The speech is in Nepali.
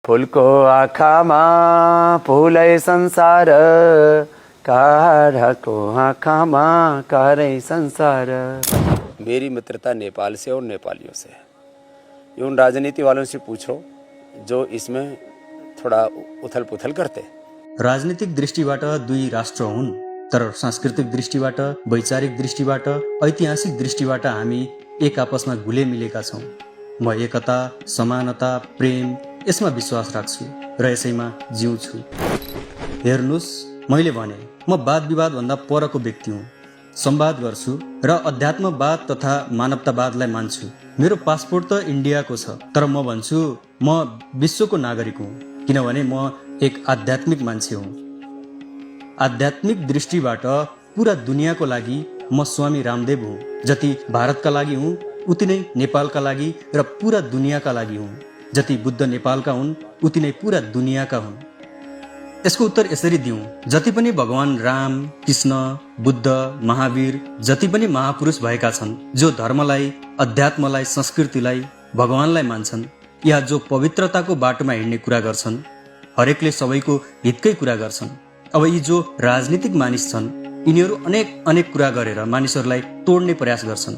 फुलको आँखामा फुलै संसार, काढ़ाको आँखामा कारै संसार। मेरी मित्रता नेपाल से और नेपालियों से है। ये उन राजनीति वालों से पूछो जो इसमें थोड़ा उथल पुथल करते। राजनीतिक दृष्टिबाट दुई राष्ट्र हुन्, तर सांस्कृतिक दृष्टिबाट, वैचारिक दृष्टिबाट, ऐतिहासिक दृष्टिबाट हामी एक आपसमा घुले मिलेका छौँ। म एकता, समानता, प्रेम यसमा विश्वास राख्छु र यसैमा जिउँछु। हेर्नुस्, मैले भने म वाद विवाद भन्दा परको व्यक्ति हुँ। संवाद गर्छु र अध्यात्मवाद तथा मानवतावादलाई मान्छु। मेरो पासपोर्ट त इन्डियाको छ, तर म भन्छु म विश्वको नागरिक हुँ, किनभने म एक आध्यात्मिक मान्छे हुँ। आध्यात्मिक दृष्टिबाट पुरा दुनियाँको लागि म स्वामी रामदेव हुँ। जति भारतका लागि हुँ उति नै नेपालका लागि र पुरा दुनियाँका लागि हुँ। जति बुद्ध नेपालका हुन् उति नै पुरा दुनियाँका हुन्। यसको उत्तर यसरी दिउँ, जति पनि भगवान राम, कृष्ण, बुद्ध, महावीर, जति पनि महापुरुष भएका छन्, जो धर्मलाई, अध्यात्मलाई, संस्कृतिलाई, भगवानलाई मान्छन्, या जो पवित्रताको बाटोमा हिँड्ने कुरा गर्छन्, हरेकले सबैको हितकै कुरा गर्छन्। अब यी जो राजनीतिक मानिस छन्, यिनीहरू अनेक कुरा गरेर मानिसहरूलाई तोड्ने प्रयास गर्छन्।